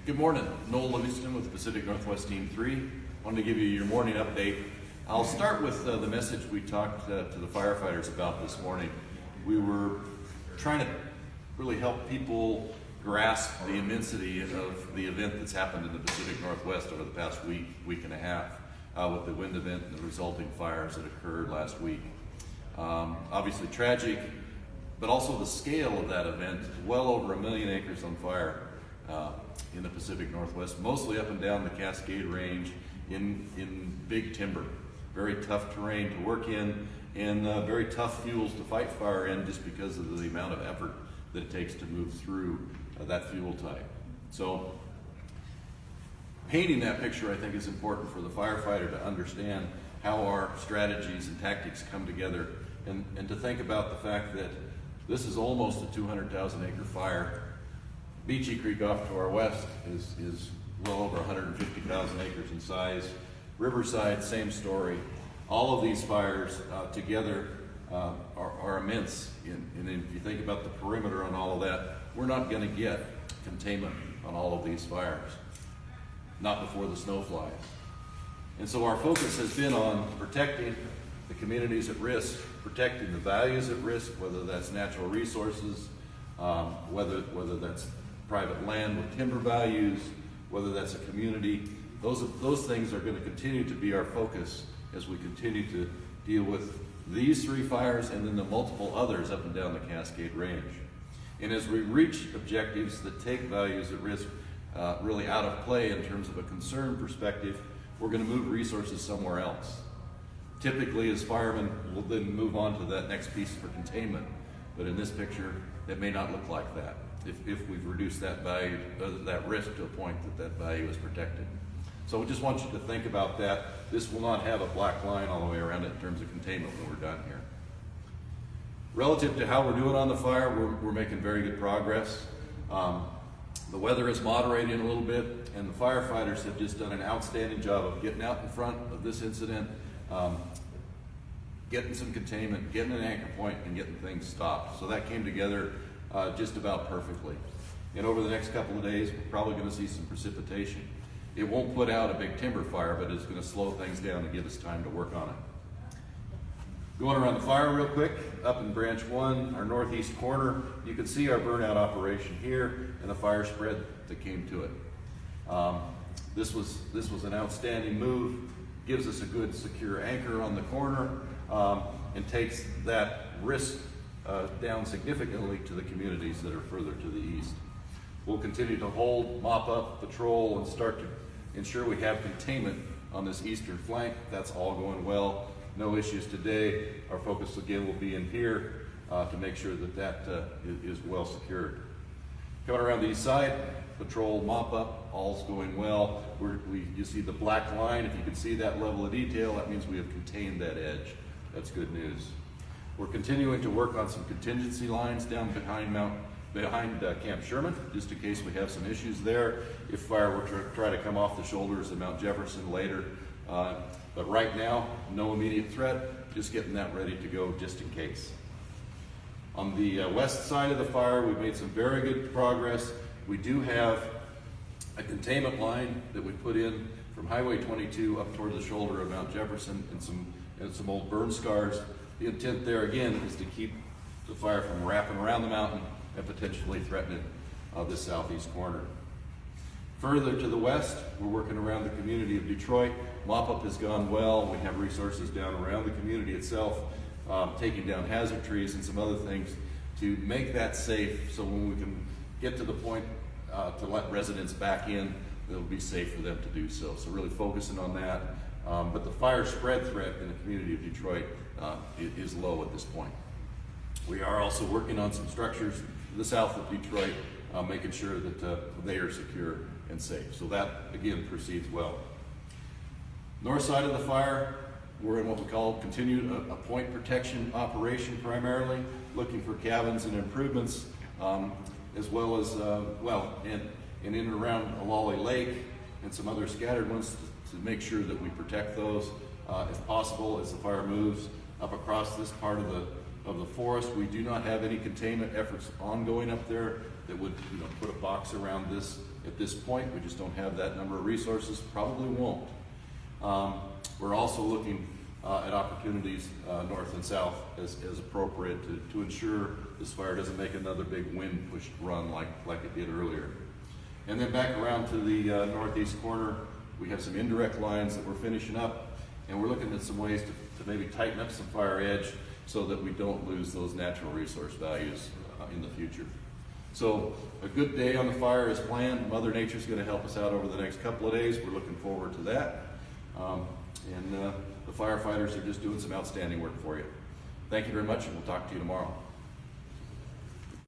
Good morning, Noel Livingston with Pacific Northwest Team 3. Wanted to give you your morning update. I'll start with the message we talked to the firefighters about this morning. We were trying to really help people grasp the immensity of the event that's happened in the Pacific Northwest over the past week and a half with the wind event and the resulting fires that occurred last week. Obviously tragic, but also the scale of that event, well over 1 million acres on fire in the Pacific Northwest, mostly up and down the Cascade Range in big timber. Very tough terrain to work in and very tough fuels to fight fire in just because of the amount of effort that it takes to move through that fuel type. So painting that picture, I think, is important for the firefighter to understand how our strategies and tactics come together and to think about the fact that this is almost a 200,000 acre fire. Beachy Creek off to our west is well over 150,000 acres in size. Riverside, same story. All of these fires together are immense. And if you think about the perimeter on all of that, we're not going to get containment on all of these fires, not before the snow flies. And so our focus has been on protecting the communities at risk, protecting the values at risk, whether that's natural resources, whether that's private land with timber values, whether that's a community. Those things are going to continue to be our focus as we continue to deal with these 3 fires and then the multiple others up and down the Cascade Range. And as we reach objectives that take values at risk really out of play in terms of a concern perspective, we're going to move resources somewhere else. Typically, as firemen, we'll then move on to that next piece for containment. But in this picture, it may not look like that if we've reduced that value, that risk to a point that value is protected. So we just want you to think about that. This will not have a black line all the way around it in terms of containment when we're done here. Relative to how we're doing on the fire, we're making very good progress. The weather is moderating a little bit, and the firefighters have just done an outstanding job of getting out in front of this incident, getting some containment, getting an anchor point, and getting things stopped. So that came together just about perfectly. And over the next couple of days, we're probably going to see some precipitation. It won't put out a big timber fire, but it's going to slow things down and give us time to work on it. Going around the fire real quick, up in branch 1, our northeast corner, you can see our burnout operation here and the fire spread that came to it. This was an outstanding move, gives us a good secure anchor on the corner, and takes that risk down significantly to the communities that are further to the east. We'll continue to hold, mop up, patrol, and start to ensure we have containment on this eastern flank. That's all going well. No issues today. Our focus again will be in here to make sure that is well secured. Coming around the east side, patrol, mop up, all's going well. You see the black line. If you can see that level of detail, that means we have contained that edge. That's good news. We're continuing to work on some contingency lines down behind Camp Sherman, just in case we have some issues there. If fire were to try to come off the shoulders of Mount Jefferson later. But right now, no immediate threat, just getting that ready to go just in case. On the west side of the fire, we've made some very good progress. We do have a containment line that we put in from Highway 22 up toward the shoulder of Mount Jefferson and some old burn scars. The intent there again is to keep the fire from wrapping around the mountain and potentially threatening this southeast corner. Further to the west, we're working around the community of Detroit. Mop-up has gone well. We have resources down around the community itself, taking down hazard trees and some other things to make that safe so when we can get to the point to let residents back in, it'll be safe for them to do so. So really focusing on that. But the fire spread threat in the community of Detroit is low at this point. We are also working on some structures to the south of Detroit, making sure that they are secure and safe. So that, again, proceeds well. North side of the fire, we're in what we call continued a point protection operation primarily, looking for cabins and improvements, as well as, and in and around Olali Lake and some other scattered ones to make sure that we protect those if possible as the fire moves up across this part of of the forest. We do not have any containment efforts ongoing up there that would put a box around this at this point. We just don't have that number of resources, probably won't. We're also looking at opportunities north and south as appropriate to ensure this fire doesn't make another big wind pushed run like it did earlier. And then back around to the northeast corner, we have some indirect lines that we're finishing up, and we're looking at some ways to maybe tighten up some fire edge so that we don't lose those natural resource values in the future. So a good day on the fire is planned. Mother Nature's going to help us out over the next couple of days. We're looking forward to that. The firefighters are just doing some outstanding work for you. Thank you very much, and we'll talk to you tomorrow.